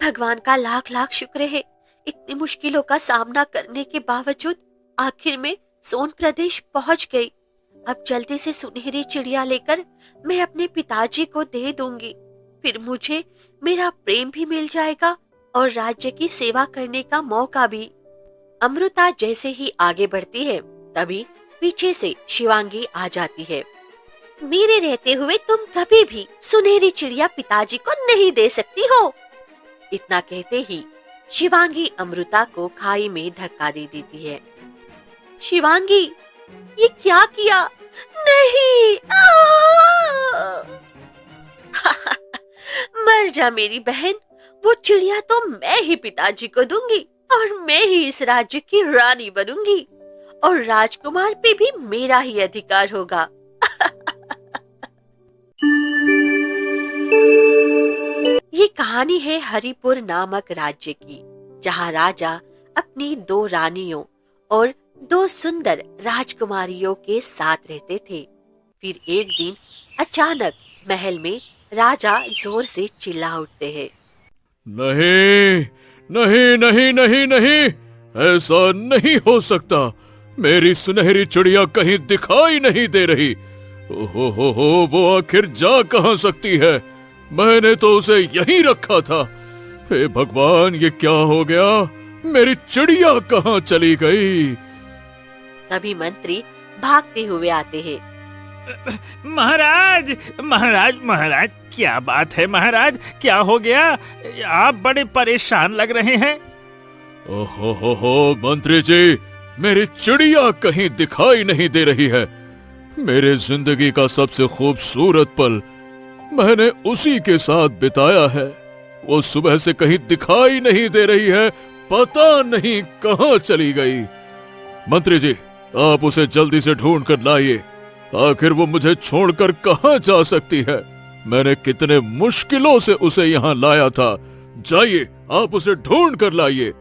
भगवान का लाख लाख शुक्र है, इतनी मुश्किलों का सामना करने के बावजूद आखिर में सोन प्रदेश पहुंच गई। अब जल्दी से सुनहरी चिड़िया लेकर मैं अपने पिताजी को दे दूंगी, फिर मुझे मेरा प्रेम भी मिल जाएगा और राज्य की सेवा करने का मौका भी। अमृता जैसे ही आगे बढ़ती है तभी पीछे से शिवांगी आ जाती है। मेरे रहते हुए तुम कभी भी सुनहरी चिड़िया पिताजी को नहीं दे सकती हो। इतना कहते ही शिवांगी अमृता को खाई में धक्का दे देती है। शिवांगी, ये क्या किया? नहीं! मर जा मेरी बहन, वो चिड़िया तो मैं ही पिताजी को दूंगी और मैं ही इस राज्य की रानी बनूंगी और राजकुमार पे भी मेरा ही अधिकार होगा। ये कहानी है हरिपुर नामक राज्य की, जहाँ राजा अपनी 2 रानियों और 2 सुंदर राजकुमारियों के साथ रहते थे। फिर एक दिन अचानक महल में राजा जोर से चिल्ला उठते हैं। नहीं, नहीं, नहीं, नहीं, नहीं, ऐसा नहीं हो सकता। मेरी सुनहरी चिड़िया कहीं दिखाई नहीं दे रही। हो, वो आखिर जा कहां सकती है? मैंने तो उसे यहीं रखा था। हे भगवान, ये क्या हो गया? मेरी चिड़िया कहां चली गई? तभी मंत्री भागते हुए आते हैं। महाराज, महाराज, महाराज, क्या बात है महाराज? क्या हो गया? आप बड़े परेशान लग रहे हैं। ओहो, मंत्री जी, मेरी चिड़िया कहीं दिखाई नहीं दे रही है। मेरे जिंदगी का सबसे खूबसूरत पल मैंने उसी के साथ बिताया है। वो सुबह से कहीं दिखाई नहीं दे रही है, पता नहीं कहां चली गई। मंत्री जी, आप उसे जल्दी से ढूंढ कर लाइए। आखिर वो मुझे छोड़कर कहां जा सकती है? मैंने कितने मुश्किलों से उसे यहाँ लाया था। जाइए, आप उसे ढूंढ कर लाइए।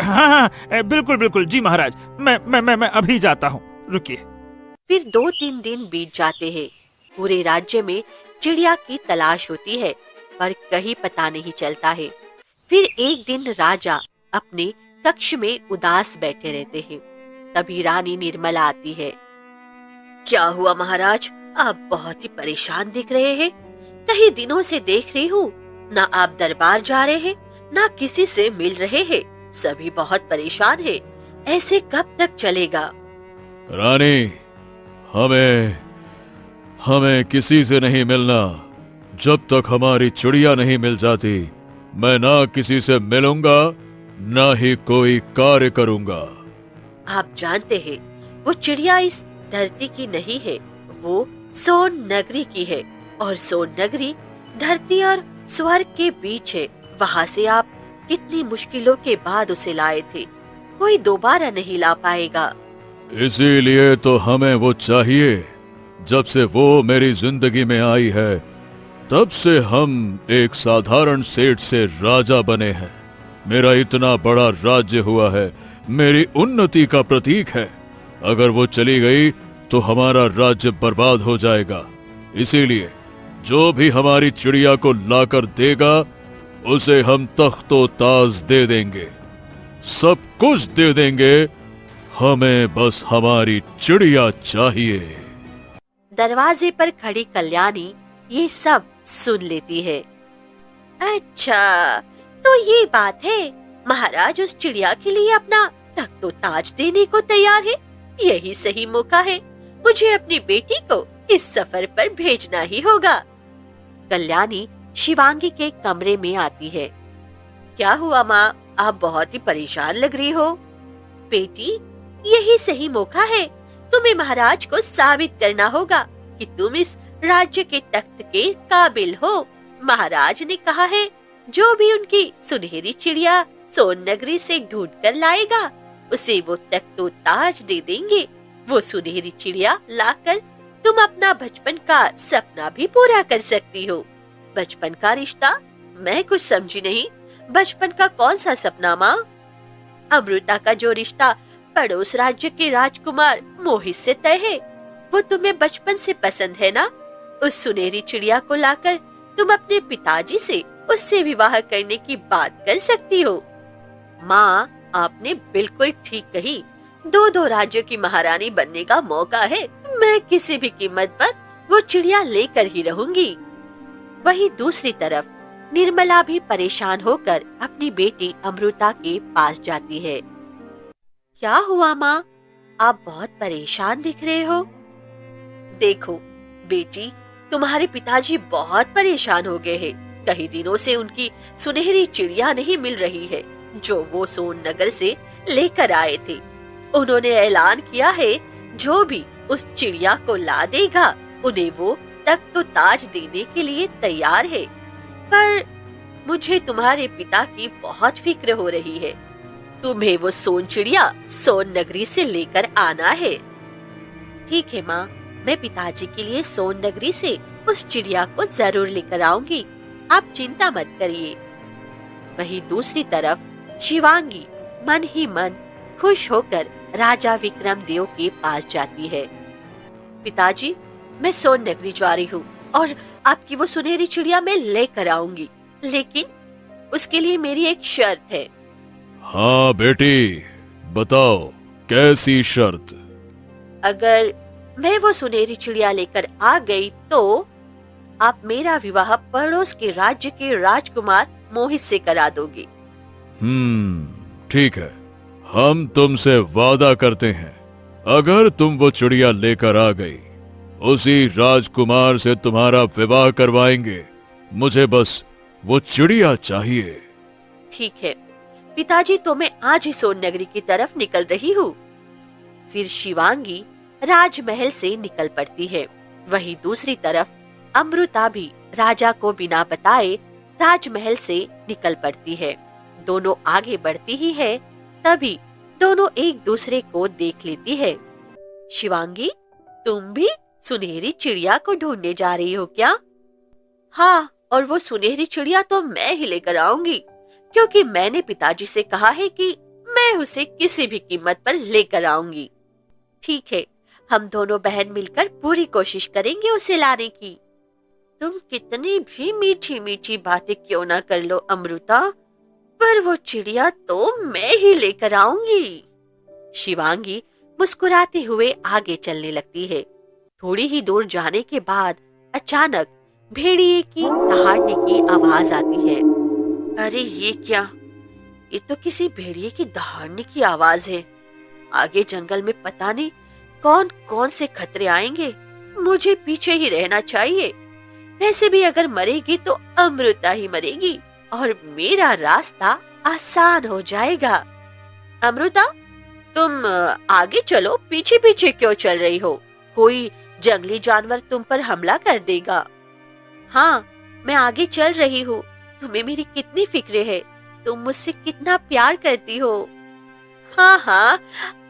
हाँ, बिल्कुल बिल्कुल जी महाराज, मैं अभी जाता हूँ, रुकिए। फिर 2-3 दिन बीत जाते हैं। पूरे राज्य में चिड़िया की तलाश होती है पर कहीं पता नहीं चलता है। फिर एक दिन राजा अपने कक्ष में उदास बैठे रहते हैं। तभी रानी निर्मला आती है। क्या हुआ महाराज? आप बहुत ही परेशान दिख रहे हैं। कई दिनों से देख रही हूँ, ना आप दरबार जा रहे हैं, ना किसी से मिल रहे हैं। सभी बहुत परेशान हैं। ऐसे कब तक चलेगा? रानी, हमें किसी से नहीं मिलना। जब तक हमारी चिड़िया नहीं मिल जाती, मैं ना किसी से मिलूंगा, ना ही कोई कार्य करूंगा। आप जानते हैं, वो चिड़िया इस धरती की नहीं है, वो सोन नगरी की है और सोन नगरी धरती और स्वर्ग के बीच है। वहाँ से आप कितनी मुश्किलों के बाद उसे लाए थे, कोई दोबारा नहीं ला पाएगा। इसीलिए तो हमें वो चाहिए। जब से वो मेरी जिंदगी में आई है, तब से हम एक साधारण सेठ से राजा बने हैं। मेरा इतना बड़ा राज्य हुआ है, मेरी उन्नति का प्रतीक है। अगर वो चली गई तो हमारा राज्य बर्बाद हो जाएगा। इसीलिए जो भी हमारी चिड़िया को लाकर देगा, उसे हम तख्तो ताज दे देंगे, सब कुछ दे देंगे। हमें बस हमारी चिड़िया चाहिए। दरवाजे पर खड़ी कल्याणी ये सब सुन लेती है। अच्छा, तो ये बात है, महाराज उस चिड़िया के लिए अपना तख्तो ताज देने को तैयार है। यही सही मौका है, मुझे अपनी बेटी को इस सफर पर भेजना ही होगा। कल्याणी शिवांगी के कमरे में आती है। क्या हुआ माँ, आप बहुत ही परेशान लग रही हो। बेटी, यही सही मौका है, तुम्हें महाराज को साबित करना होगा कि तुम इस राज्य के तख्त के काबिल हो। महाराज ने कहा है, जो भी उनकी सुनहरी चिड़िया सोन नगरी से ढूंढ कर लाएगा, उसे वो तख्तो ताज दे देंगे। वो सुनहरी चिड़िया लाकर तुम अपना बचपन का सपना भी पूरा कर सकती हो। बचपन का रिश्ता? मैं कुछ समझी नहीं। बचपन का कौन सा सपना माँ? अमृता का जो रिश्ता पड़ोस राज्य के राजकुमार मोहित से तय है, वो तुम्हें बचपन से पसंद है ना? उस सुनहरी चिड़िया को लाकर तुम अपने पिताजी से उससे विवाह करने की बात कर सकती हो? माँ, आपने बिल्कुल ठीक कही। दो राज्यों की महारानी बनने का मौका है। मैं किसी भी कीमत पर वो चिड़िया लेकर ही रहूंगी। वहीं दूसरी तरफ निर्मला भी परेशान होकर अपनी बेटी अमृता के पास जाती है। क्या हुआ माँ? आप बहुत परेशान दिख रहे हो। देखो बेटी, तुम्हारे पिताजी बहुत परेशान हो गए हैं। कई दिनों से उनकी सुनहरी चिड़िया नहीं मिल रही है जो वो सोननगर से लेकर आए थे। उन्होंने ऐलान किया है जो भी उस चिड़िया को ला देगा उन्हें वो तख्त ताज देने के लिए तैयार है। पर मुझे तुम्हारे पिता की बहुत फिक्र हो रही है। तुम्हें वो सोन चिड़िया सोन नगरी से लेकर आना है। ठीक है माँ, मैं पिताजी के लिए सोन नगरी से उस चिड़िया को जरूर लेकर आऊंगी। आप चिंता मत करिए। वहीं दूसरी तरफ शिवांगी मन ही मन खुश होकर राजा विक्रमदेव के पास जाती है। पिताजी, मैं सोन नगरी जा रही हूँ और आपकी वो सुनहरी चिड़िया मैं लेकर आऊंगी, लेकिन उसके लिए मेरी एक शर्त है। हाँ बेटी, बताओ कैसी शर्त? अगर मैं वो सुनहरी चिड़िया लेकर आ गई तो आप मेरा विवाह पड़ोस के राज्य के राजकुमार मोहित से करा दोगे। ठीक है, हम तुमसे वादा करते हैं अगर तुम वो चिड़िया लेकर आ गई उसी राजकुमार से तुम्हारा विवाह करवाएंगे। मुझे बस वो चिड़िया चाहिए। ठीक है पिताजी, तो मैं आज ही सोन नगरी की तरफ निकल रही हूँ। फिर शिवांगी राजमहल से निकल पड़ती है। वहीं दूसरी तरफ अमृता भी राजा को बिना बताए राजमहल से निकल पड़ती है। दोनों आगे बढ़ती ही है, तभी दोनों एक दूसरे को देख लेती है। शिवांगी, तुम भी सुनहरी चिड़िया को ढूंढने जा रही हो क्या? हाँ, और वो सुनहरी चिड़िया तो मैं ही लेकर आऊंगी, क्योंकि मैंने पिताजी से कहा है कि मैं उसे किसी भी कीमत पर लेकर आऊंगी। ठीक है, हम दोनों बहन मिलकर पूरी कोशिश करेंगे उसे लाने की। तुम कितनी भी मीठी मीठी बातें क्यों ना कर लो अमृता, पर वो चिड़िया तो मैं ही लेकर आऊंगी। शिवांगी मुस्कुराते हुए आगे चलने लगती है। थोड़ी ही दूर जाने के बाद अचानक भेड़िए की दहाड़ने की आवाज आती है। अरे ये क्या? ये तो किसी भेड़िए की दहाड़ने की आवाज है। आगे जंगल में पता नहीं कौन कौन से खतरे आएंगे। मुझे पीछे ही रहना चाहिए। वैसे भी अगर मरेगी तो अमृता ही मरेगी और मेरा रास्ता आसान हो जाएगा। अमृता, तुम आगे चलो, पीछे पीछे क्यों चल रही हो? कोई जंगली जानवर तुम पर हमला कर देगा। हाँ, मैं आगे चल रही हूँ। तुम्हें मेरी कितनी फिक्र है, तुम मुझसे कितना प्यार करती हो। हाँ हाँ,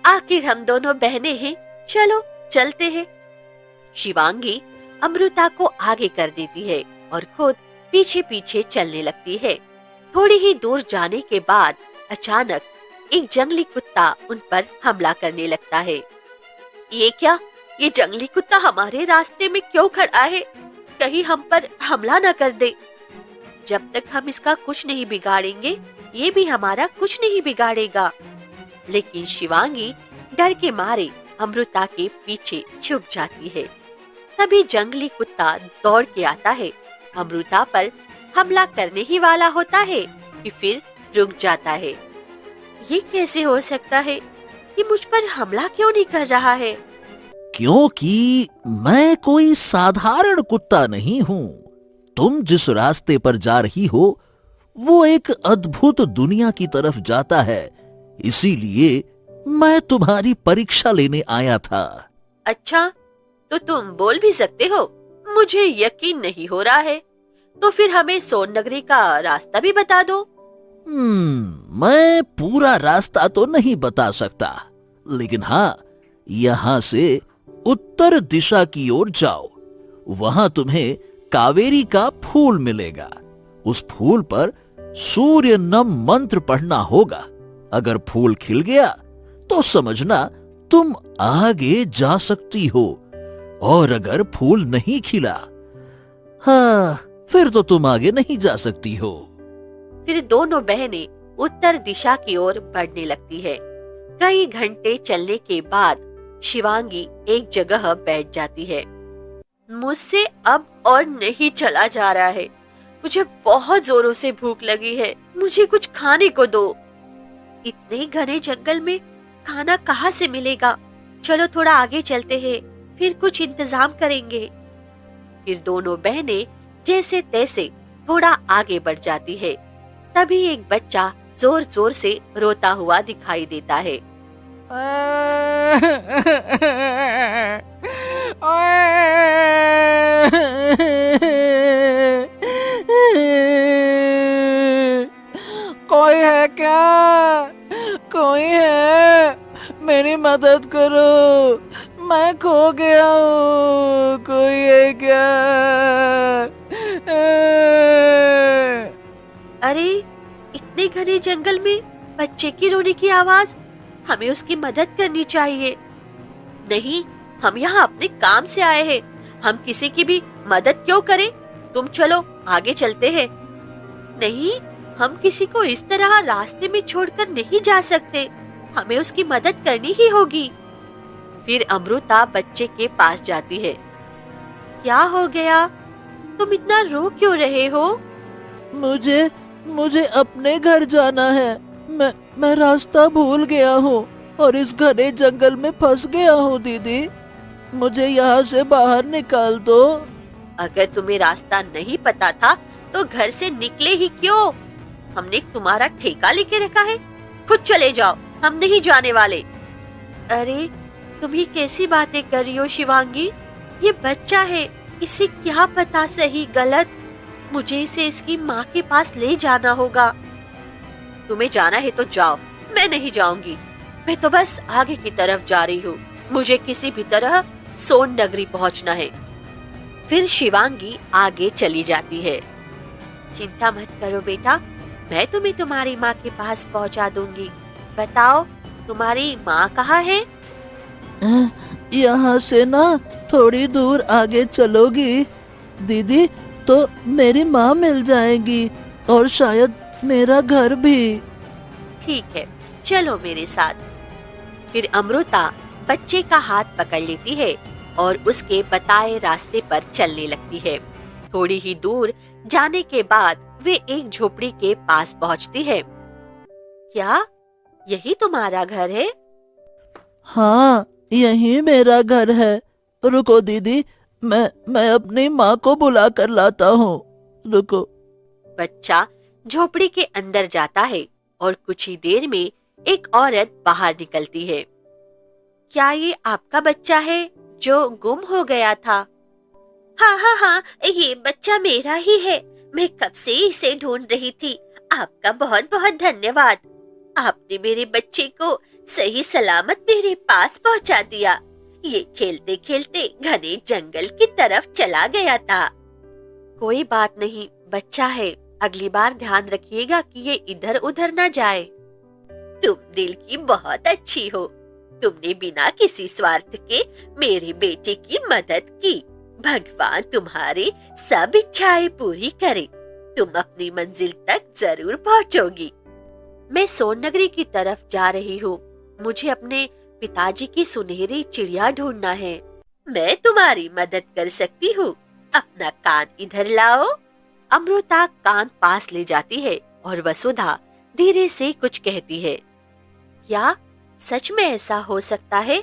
आखिर हम दोनों बहनें हैं, चलो चलते हैं। शिवांगी अमृता को आगे कर देती है और खुद पीछे पीछे चलने लगती है। थोड़ी ही दूर जाने के बाद अचानक एक जंगली कुत्ता उन पर हमला करने लगता है। ये क्या? ये जंगली कुत्ता हमारे रास्ते में क्यों खड़ा है? कहीं हम पर हमला न कर दे। जब तक हम इसका कुछ नहीं बिगाड़ेंगे, ये भी हमारा कुछ नहीं बिगाड़ेगा। लेकिन शिवांगी डर के मारे अमृता के पीछे छुप जाती है। तभी जंगली कुत्ता दौड़ के आता है, अमृता पर हमला करने ही वाला होता है कि फिर रुक जाता है। ये कैसे हो सकता है? ये मुझ पर हमला क्यों नहीं कर रहा है? क्योंकि मैं कोई साधारण कुत्ता नहीं हूं। तुम जिस रास्ते पर जा रही हो वो एक अद्भुत दुनिया की तरफ जाता है, इसीलिए मैं तुम्हारी परीक्षा लेने आया था। अच्छा, तो तुम बोल भी सकते हो? मुझे यकीन नहीं हो रहा है। तो फिर हमें सोन नगरी का रास्ता भी बता दो। मैं पूरा रास्ता तो नहीं बता सकता, लेकिन हाँ, यहाँ से उत्तर दिशा की ओर जाओ। वहां तुम्हें कावेरी का फूल मिलेगा। उस फूल पर सूर्य नम मंत्र पढ़ना होगा। अगर फूल खिल गया तो समझना तुम आगे जा सकती हो, और अगर फूल नहीं खिला, हाँ, फिर तो तुम आगे नहीं जा सकती हो। फिर दोनों बहनें उत्तर दिशा की ओर बढ़ने लगती है। कई घंटे चलने के बाद शिवांगी एक जगह बैठ जाती है। मुझसे अब और नहीं चला जा रहा है। मुझे बहुत जोरों से भूख लगी है। मुझे कुछ खाने को दो। इतने घने जंगल में खाना कहाँ से मिलेगा? चलो थोड़ा आगे चलते हैं, फिर कुछ इंतजाम करेंगे। फिर दोनों बहनें जैसे तैसे थोड़ा आगे बढ़ जाती है। तभी एक बच्चा जोर जोर से रोता हुआ दिखाई देता है। कोई है क्या? कोई है? मेरी मदद करो, मैं खो गया हूँ। कोई है क्या? अरे, इतने घने जंगल में बच्चे की रोने की आवाज, हमें उसकी मदद करनी चाहिए। नहीं, हम यहाँ अपने काम से आए हैं। हम किसी की भी मदद क्यों करें? तुम चलो आगे चलते हैं। नहीं, हम किसी को इस तरह रास्ते में छोड़कर नहीं जा सकते। हमें उसकी मदद करनी ही होगी। फिर अमृता बच्चे के पास जाती है। क्या हो गया? तुम इतना रो क्यों रहे हो? मुझे अपने घर जाना है। मैं रास्ता भूल गया हूँ और इस घने जंगल में फंस गया हूँ दीदी। मुझे यहाँ से बाहर निकाल दो। अगर तुम्हें रास्ता नहीं पता था तो घर से निकले ही क्यों? हमने तुम्हारा ठेका लेके रखा है। खुद चले जाओ, हम नहीं जाने वाले। अरे, तुम ये कैसी बातें कर रही हो शिवांगी? ये बच्चा है, इसे क्या पता सही गलत। मुझे इसे इसकी माँ के पास ले जाना होगा। तुम्हें जाना है तो जाओ, मैं नहीं जाऊंगी। मैं तो बस आगे की तरफ जा रही हूँ। मुझे किसी भी तरह सोन नगरी पहुँचना है। फिर शिवांगी आगे चली जाती है। चिंता मत करो बेटा, मैं तुम्हें तुम्हारी माँ के पास पहुँचा दूंगी। बताओ, तुम्हारी माँ कहाँ है? यहाँ से ना थोड़ी दूर आगे चलोगी दीदी तो मेरी माँ मिल जाएगी और शायद मेरा घर भी। ठीक है, चलो मेरे साथ। फिर अमृता बच्चे का हाथ पकड़ लेती है और उसके बताए रास्ते पर चलने लगती है। थोड़ी ही दूर जाने के बाद वे एक झोपड़ी के पास पहुंचती है। क्या यही तुम्हारा घर है? हाँ, यही मेरा घर है। रुको दीदी, मैं अपनी माँ को बुला कर लाता हूँ। रुको। बच्चा झोपड़ी के अंदर जाता है और कुछ ही देर में एक औरत बाहर निकलती है। क्या ये आपका बच्चा है जो गुम हो गया था? हाँ हाँ हाँ, ये बच्चा मेरा ही है। मैं कब से इसे ढूंढ रही थी। आपका बहुत बहुत धन्यवाद। आपने मेरे बच्चे को सही सलामत मेरे पास पहुंचा दिया। ये खेलते खेलते घने जंगल की तरफ चला गया था। कोई बात नहीं, बच्चा है। अगली बार ध्यान रखिएगा कि ये इधर उधर न जाए। तुम दिल की बहुत अच्छी हो। तुमने बिना किसी स्वार्थ के मेरे बेटे की मदद की। भगवान तुम्हारे सब इच्छाएं पूरी करे। तुम अपनी मंजिल तक जरूर पहुंचोगी। मैं सोन नगरी की तरफ जा रही हूँ। मुझे अपने पिताजी की सुनहरी चिड़िया ढूंढना है। मैं तुम्हारी मदद कर सकती हूँ। अपना कान इधर लाओ। अमृता कान पास ले जाती है और वसुधा धीरे से कुछ कहती है। क्या सच में ऐसा हो सकता है?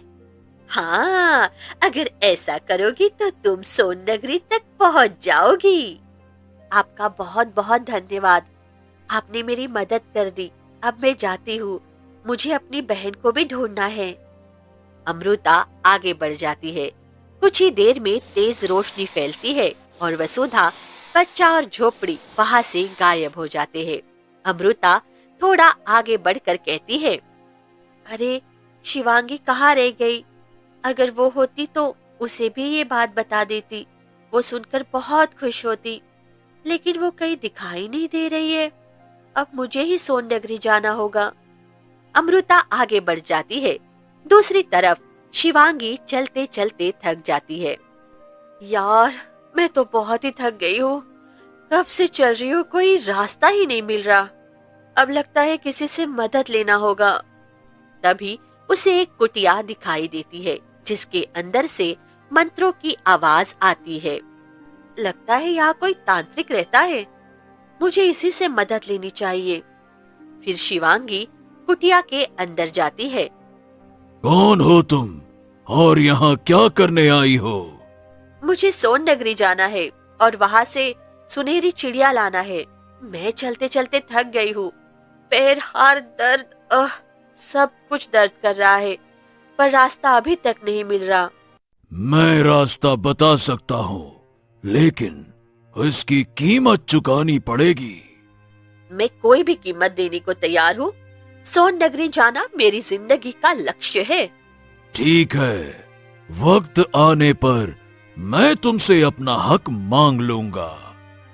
हाँ, अगर ऐसा करोगी तो तुम सोन नगरी तक पहुँच जाओगी। आपका बहुत बहुत धन्यवाद। आपने मेरी मदद कर दी। अब मैं जाती हूँ। मुझे अपनी बहन को भी ढूंढना है। अमृता आगे बढ़ जाती है। कुछ ही देर में तेज रोशनी फैलती है और वसुधा, बच्चा और झोपड़ी वहां से गायब हो जाते हैं। अमृता थोड़ा आगे बढ़कर कहती है, अरे शिवांगी कहाँ रह गई? अगर वो होती तो उसे भी ये बात बता देती। वो सुनकर बहुत खुश होती। लेकिन वो कहीं दिखाई नहीं दे रही है। अब मुझे ही सोन नगरी जाना होगा। अमृता आगे बढ़ जाती है। दूसरी तरफ शिवांगी चलते चलते थक जाती है। यार, मैं तो बहुत ही थक गई हूँ। कब से चल रही हूँ, कोई रास्ता ही नहीं मिल रहा। अब लगता है किसी से मदद लेना होगा। तभी उसे एक कुटिया दिखाई देती है जिसके अंदर से मंत्रों की आवाज आती है। लगता है यहाँ कोई तांत्रिक रहता है, मुझे इसी से मदद लेनी चाहिए। फिर शिवांगी कुटिया के अंदर जाती है। कौन हो तुम और यहाँ क्या करने आई हो? मुझे सोन नगरी जाना है और वहाँ से सुनहरी चिड़िया लाना है। मैं चलते चलते थक गई हूँ, पैर, हाथ दर्द, सब कुछ दर्द कर रहा है, पर रास्ता अभी तक नहीं मिल रहा। मैं रास्ता बता सकता हूँ, लेकिन इसकी कीमत चुकानी पड़ेगी। मैं कोई भी कीमत देने को तैयार हूँ। सोन नगरी जाना मेरी जिंदगी का लक्ष्य है। ठीक है, वक्त आने पर मैं तुमसे अपना हक मांग लूंगा।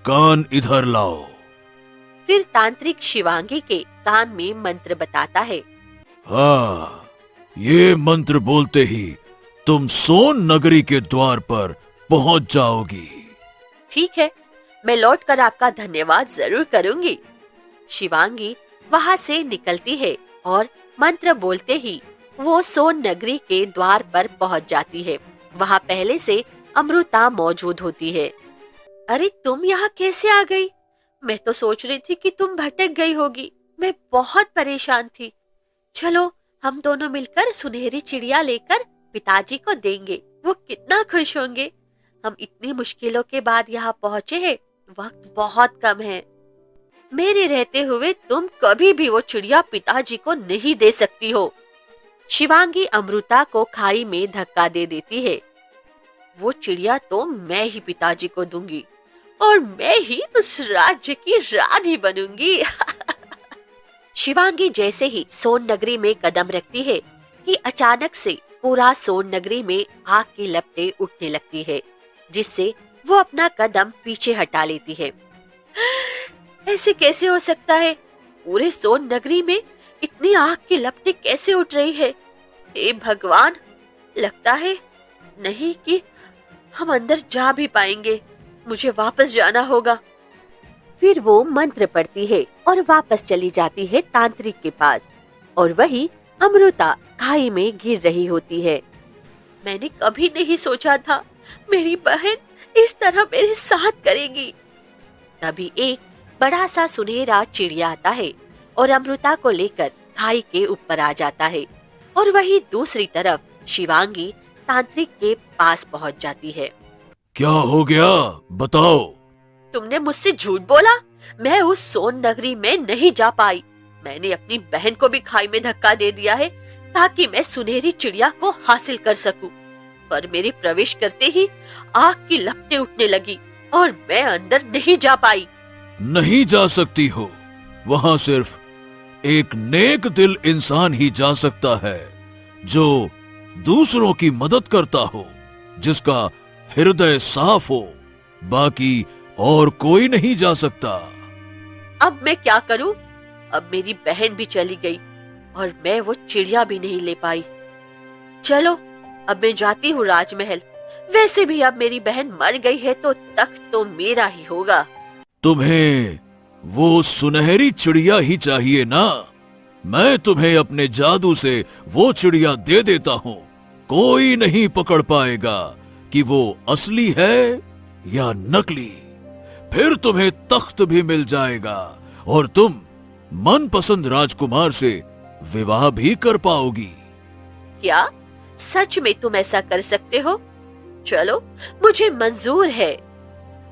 कान इधर लाओ। फिर तांत्रिक शिवांगी के कान में मंत्र बताता है। हाँ, ये मंत्र बोलते ही तुम सोन नगरी के द्वार पर पहुंच जाओगी। ठीक है, मैं लौटकर आपका धन्यवाद जरूर करूंगी। शिवांगी वहाँ से निकलती है और मंत्र बोलते ही वो सोन नगरी के द्वार पर पहुंच जाती है। वहाँ पहले से अमृता मौजूद होती है। अरे तुम यहाँ कैसे आ गई? मैं तो सोच रही थी कि तुम भटक गई होगी। मैं बहुत परेशान थी। चलो हम दोनों मिलकर सुनहरी चिड़िया लेकर पिताजी को देंगे, वो कितना खुश होंगे। हम इतनी मुश्किलों के बाद यहाँ पहुँचे हैं, वक्त बहुत कम है। मेरे रहते हुए तुम कभी भी वो चिड़िया पिताजी को नहीं दे सकती हो। शिवांगी अमृता को खाई में धक्का दे देती है। वो चिड़िया तो मैं ही पिताजी को दूंगी और मैं ही उस राज्य की रानी बनूंगी। शिवांगी जैसे ही सोन नगरी में कदम रखती है कि अचानक से पूरा सोन नगरी में आग की लपटें उठने लगती है, जिससे वो अपना कदम पीछे हटा लेती है। ऐसे कैसे हो सकता है? पूरे सोन नगरी में इतनी आग की लपटें कैसे उठ रही है? हे भगवान, लगता है नहीं कि हम अंदर जा भी पाएंगे। मुझे वापस जाना होगा। फिर वो मंत्र पढ़ती है और वापस चली जाती है तांत्रिक के पास, और वही अमृता खाई में गिर रही होती है। मैंने कभी नहीं सोचा था मेरी बहन इस तरह मेरे साथ करेगी। तभी एक बड़ा सा सुनहरा चिड़िया आता है और अमृता को लेकर खाई के ऊपर आ जाता है, और वही दूसरी तरफ शिवांगी तांत्रिक के पास पहुंच जाती है। क्या हो गया, बताओ। तुमने मुझसे झूठ बोला। मैं उस सोन नगरी में नहीं जा पाई। मैंने अपनी बहन को भी खाई में धक्का दे दिया है ताकि मैं सुनहरी चिड़िया को हासिल कर सकूं। पर मेरे प्रवेश करते ही आग की लपटें उठने लगी और मैं अंदर नहीं जा पाई। नहीं जा सकती हो, वहां सिर्फ एक नेक दिल इंसान ही जा सकता है, जो दूसरों की मदद करता हो, जिसका हृदय साफ हो। बाकी और कोई नहीं जा सकता। अब मैं क्या करूं? अब मेरी बहन भी चली गई और मैं वो चिड़िया भी नहीं ले पाई। चलो अब मैं जाती हूँ राजमहल। वैसे भी अब मेरी बहन मर गई है तो तख्त तो मेरा ही होगा। तुम्हें वो सुनहरी चिड़िया ही चाहिए ना? मैं तुम्हें अपने जादू से वो चिड़िया दे देता हूँ। कोई नहीं पकड़ पाएगा कि वो असली है या नकली। फिर तुम्हें तख्त भी मिल जाएगा और तुम मनपसंद राजकुमार से विवाह भी कर पाओगी। क्या सच में तुम ऐसा कर सकते हो? चलो मुझे मंजूर है।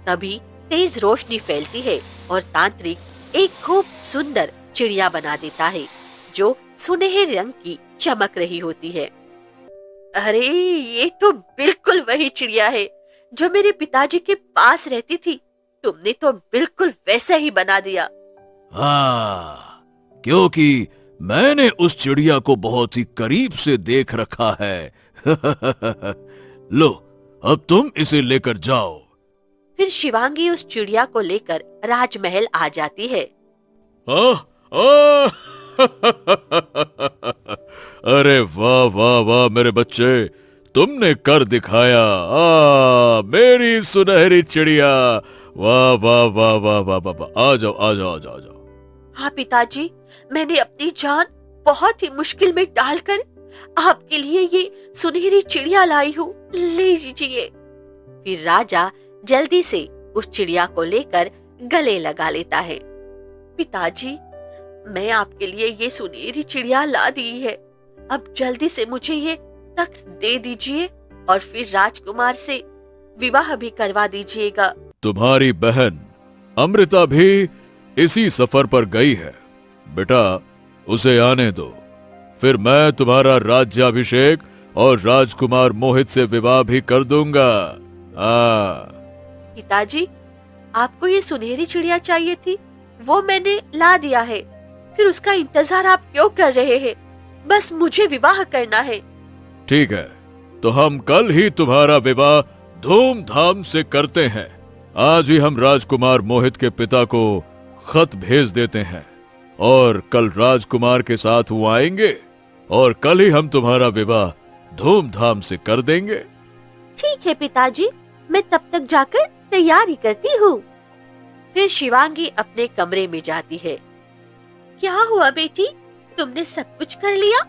तभी तेज रोशनी फैलती है और तांत्रिक एक खूब सुंदर चिड़िया बना देता है जो सुनहरे रंग की चमक रही होती है। अरे ये तो बिल्कुल वही चिड़िया है जो मेरे पिताजी के पास रहती थी। तुमने तो बिल्कुल वैसा ही बना दिया। हाँ, क्योंकि मैंने उस चिड़िया को बहुत ही करीब से देख रखा है। लो, अब तुम इसे लेकर जाओ। फिर शिवांगी उस चिड़िया को लेकर राजमहल आ जाती है। अरे वाह वाह वाह मेरे बच्चे, तुमने कर दिखाया। मेरी सुनहरी चिड़िया, वाह वाह वाह वाह वाह वाह वाह, आ जाओ आ जाओ आ जाओ आ जाओ। हाँ पिताजी, मैंने अपनी जान बहुत ही मुश्किल में डालकर आपके लिए ये सुनहरी चिड़िया लाई हूँ, ले लीजिए। फिर राजा जल्दी से उस चिड़िया को लेकर गले लगा लेता है। पिताजी, मैं आपके लिए ये सुनहरी चिड़िया ला दी है, अब जल्दी से मुझे ये तख्त दे दीजिए और फिर राजकुमार से विवाह भी करवा दीजिएगा। तुम्हारी बहन अमृता भी इसी सफर पर गई है, बेटा उसे आने दो, फिर मैं तुम्हारा राज्याभिषेक और राजकुमार मोहित से विवाह भी कर दूंगा। पिताजी, आपको ये सुनहरी चिड़िया चाहिए थी, वो मैंने ला दिया है, फिर उसका इंतजार आप क्यों कर रहे हैं? बस मुझे विवाह करना है। ठीक है, तो हम कल ही तुम्हारा विवाह धूमधाम से करते हैं। आज ही हम राजकुमार मोहित के पिता को खत भेज देते हैं और कल राजकुमार के साथ वो आएंगे और कल ही हम तुम्हारा विवाह धूमधाम से कर देंगे। ठीक है पिताजी, मैं तब तक जाकर तैयारी करती हूँ। फिर शिवांगी अपने कमरे में जाती है। क्या हुआ बेटी, तुमने सब कुछ कर लिया?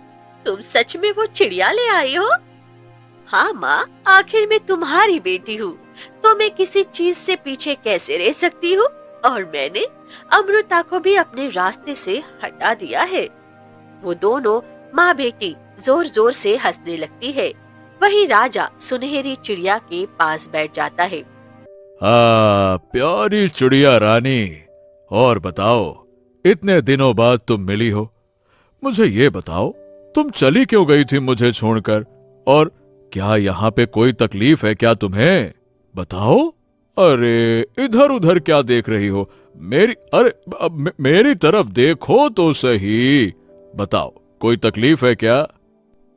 तुम सच में वो चिड़िया ले आई हो? हाँ माँ, आखिर मैं तुम्हारी बेटी हूँ, तो मैं किसी चीज से पीछे कैसे रह सकती हूँ? और मैंने अमृता को भी अपने रास्ते से हटा दिया है। वो दोनों माँ बेटी जोर जोर से हंसने लगती है। वही राजा सुनहरी चिड़िया के पास बैठ जाता है। प्यारी चिड़िया रानी, और बताओ, इतने दिनों बाद तुम मिली हो। मुझे ये बताओ, तुम चली क्यों गई थी मुझे छोड़कर, और क्या यहाँ पे कोई तकलीफ है क्या तुम्हें? बताओ। अरे इधर उधर क्या देख रही हो? मेरी तरफ देखो तो सही। बताओ, कोई तकलीफ है क्या?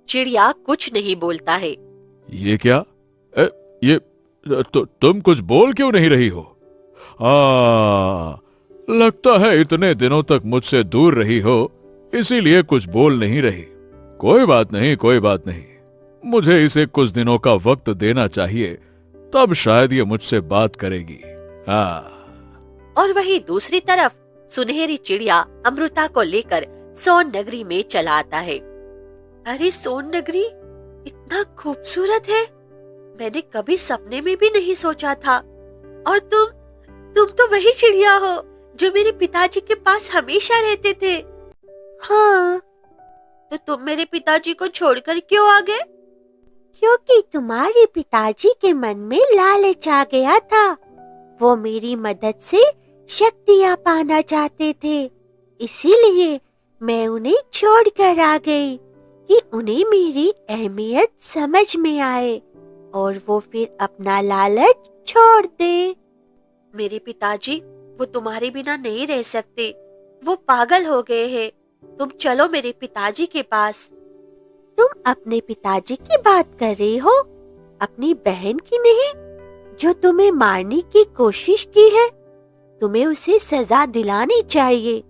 चिड़िया कुछ नहीं बोलता है। ये क्या? तुम कुछ बोल क्यों नहीं रही हो? लगता है इतने दिनों तक मुझसे दूर रही हो, इसीलिए कुछ बोल नहीं रही। कोई बात नहीं, कोई बात नहीं, मुझे इसे कुछ दिनों का वक्त देना चाहिए, तब शायद ये मुझसे बात करेगी। और वही दूसरी तरफ सुनहरी चिड़िया अमृता को लेकर सोन नगरी में चला आता है। अरे सोन नगरी इतना खूबसूरत है, मैंने कभी सपने में भी नहीं सोचा था। और तुम तो वही चिड़िया हो जो मेरे पिताजी के पास हमेशा रहते थे। हाँ, तो तुम मेरे पिताजी को छोड़कर क्यों आ गए? क्योंकि तुम्हारे पिताजी के मन में लालच आ गया था। वो मेरी मदद से शक्तियाँ पाना चाहते थे, इसीलिए मैं उन्हें छोड़कर आ गई कि उन्हें मेरी अहमियत समझ में आए और वो फिर अपना लालच छोड़ दे। मेरे पिताजी वो तुम्हारे बिना नहीं रह सकते, वो पागल हो गए हैं। तुम चलो मेरे पिताजी के पास। तुम अपने पिताजी की बात कर रही हो, अपनी बहन की नहीं, जो तुम्हें मारने की कोशिश की है। तुम्हें उसे सजा दिलानी चाहिए।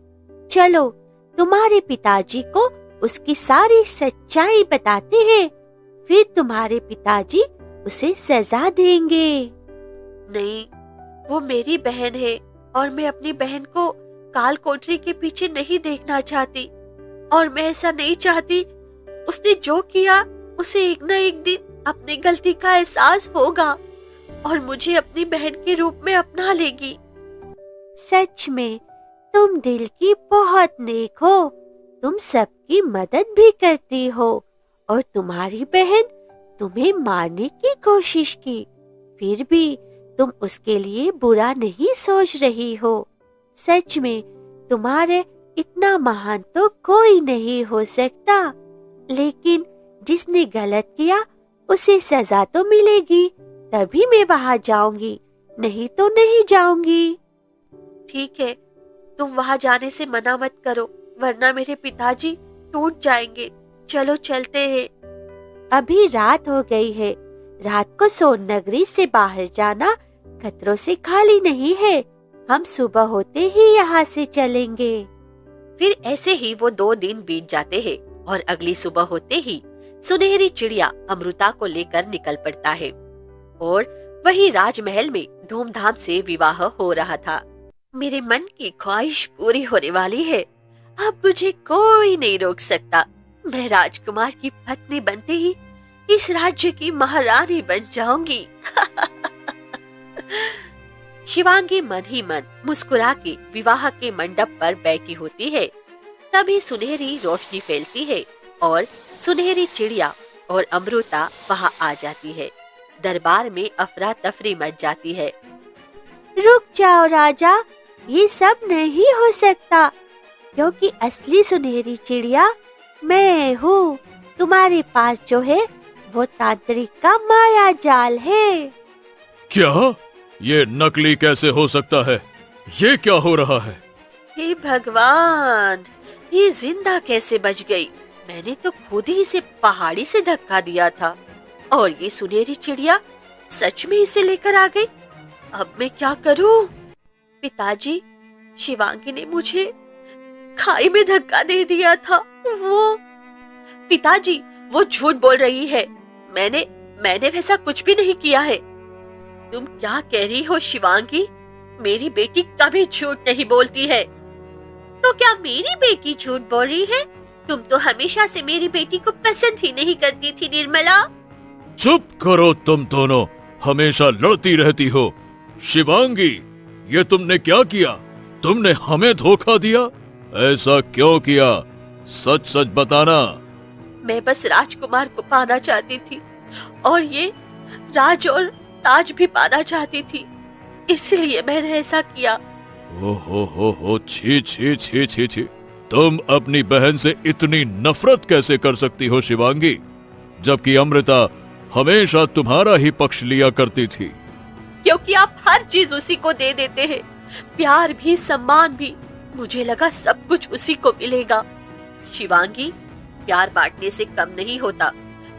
चलो तुम्हारे पिताजी को उसकी सारी सच्चाई बताते हैं, फिर तुम्हारे पिताजी उसे सजा देंगे। नहीं, वो मेरी बहन है और मैं अपनी बहन को काल कोठरी के पीछे नहीं देखना चाहती, और मैं ऐसा नहीं चाहती। उसने जो किया उसे एक न एक दिन अपनी गलती का एहसास होगा और मुझे अपनी बहन के रूप में अपना लेगी। सच में तुम दिल की बहुत नेक हो, तुम सबकी मदद भी करती हो, और तुम्हारी बहन तुम्हें मारने की कोशिश की, फिर भी तुम उसके लिए बुरा नहीं सोच रही हो। सच में तुम्हारे इतना महान तो कोई नहीं हो सकता, लेकिन जिसने गलत किया उसे सजा तो मिलेगी, तभी मैं वहां जाऊंगी, नहीं तो नहीं जाऊंगी। ठीक है, तुम वहां जाने से मना मत करो, वरना मेरे पिताजी टूट जाएंगे। चलो चलते हैं। अभी रात हो गई है, रात को सोन नगरी से बाहर जाना खतरों से खाली नहीं है। हम सुबह होते ही यहाँ से चलेंगे। फिर ऐसे ही वो 2 दिन बीत जाते हैं और अगली सुबह होते ही सुनहरी चिड़िया अमृता को लेकर निकल पड़ता है और वही राजमहल में धूमधाम से विवाह हो रहा था। मेरे मन की ख्वाहिश पूरी होने वाली है। अब मुझे कोई नहीं रोक सकता। मैं राजकुमार की पत्नी बनते ही इस राज्य की महारानी बन जाऊंगी। शिवांगी मन ही मन मुस्कुरा के विवाह के मंडप पर बैठी होती है। तभी सुनहरी रोशनी फैलती है और सुनहरी चिड़िया और अमृता वहां आ जाती है। दरबार में अफरा तफरी मच जाती है। रुक जाओ राजा, ये सब नहीं हो सकता, क्योंकि असली सुनहरी चिड़िया मैं हूँ। तुम्हारे पास जो है वो तांत्रिक का माया जाल है। क्या? ये नकली कैसे हो सकता है? ये क्या हो रहा है? हे भगवान, ये जिंदा कैसे बच गई? मैंने तो खुद ही इसे पहाड़ी से धक्का दिया था और ये सुनहरी चिड़िया सच में इसे लेकर आ गई। अब मैं क्या करूं? पिताजी, शिवांगी ने मुझे खाई में धक्का दे दिया था। वो पिताजी, वो झूठ बोल रही है। मैंने वैसा कुछ भी नहीं किया है। तुम क्या कह रही हो शिवांगी? मेरी बेटी कभी झूठ नहीं बोलती है। तो क्या मेरी बेटी झूठ बोल रही है? तुम तो हमेशा से मेरी बेटी को पसंद ही नहीं करती थी निर्मला। चुप करो तुम दोनों, हमेशा लड़ती रहती हो। शिवांगी, ये तुमने क्या किया? तुमने हमें धोखा दिया? ऐसा क्यों किया? सच सच बताना। मैं बस राजकुमार को पाना चाहती थी और ये राज और ताज भी पाना चाहती थी, इसलिए मैंने ऐसा किया। हो, छी छी छी छी छी। तुम अपनी बहन से इतनी नफरत कैसे कर सकती हो शिवांगी, जबकि अमृता हमेशा तुम्हारा ही पक्ष लिया करती थी। क्योंकि आप हर चीज उसी को दे देते हैं, प्यार भी सम्मान भी। मुझे लगा सब कुछ उसी को मिलेगा। शिवांगी, प्यार बांटने से कम नहीं होता।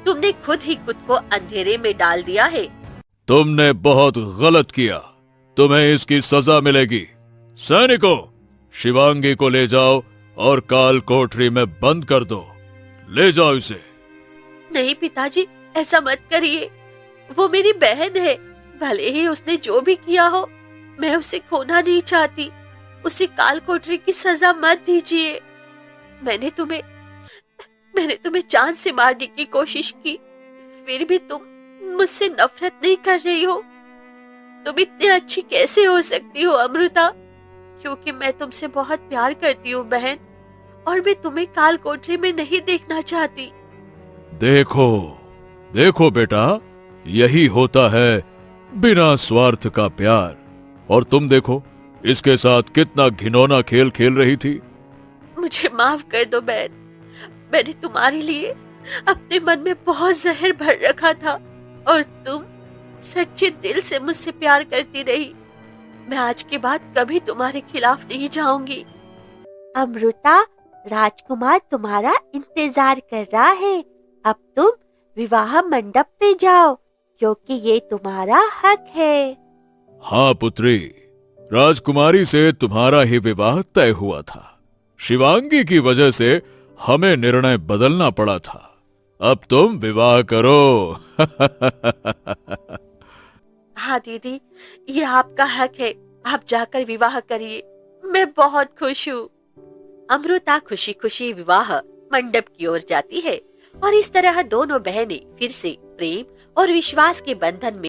तुमने खुद ही खुद को अंधेरे में डाल दिया है। तुमने बहुत गलत किया, तुम्हें इसकी सजा मिलेगी। सैनिकों, शिवांगी को ले जाओ और काल कोठरी में बंद कर दो। ले जाओ इसे। नहीं पिताजी, ऐसा मत करिए। वो मेरी बहन है। भले ही उसने जो भी किया हो, मैं उसे खोना नहीं चाहती। उसे काल कोठरी की सजा मत दीजिए। मैंने तुम्हें जान से मारने की कोशिश की, फिर भी तुम मुझसे नफरत नहीं कर रही हो। तुम इतनी अच्छी कैसे हो सकती हो अमृता? क्योंकि मैं तुमसे बहुत प्यार करती हूँ बहन, और मैं तुम्हें काल कोठरी में नहीं देखना चाहती। देखो बेटा, यही होता है बिना स्वार्थ का प्यार। और तुम देखो, इसके साथ कितना घिनौना खेल खेल रही थी। मुझे माफ कर दो बहन। मैंने तुम्हारे लिए अपने मन में बहुत जहर भर रखा था और तुम सच्चे दिल से मुझसे प्यार करती रही। मैं आज के बाद कभी तुम्हारे खिलाफ नहीं जाऊंगी। अमृता, राजकुमार तुम्हारा इंतजार कर रहा है। अब तुम विवाह मंडप पे जाओ, क्योंकि ये तुम्हारा हक है। हाँ पुत्री, राजकुमारी से तुम्हारा ही विवाह तय हुआ था। शिवांगी की वजह से हमें निर्णय बदलना पड़ा था। अब तुम विवाह करो। हाँ दीदी, ये आपका हक है। आप जाकर विवाह करिए। मैं बहुत खुश हूँ। अमृता खुशी खुशी विवाह मंडप की ओर जाती है और इस तरह दोनों बहनें फिर से प्रेम और विश्वास के बंधन में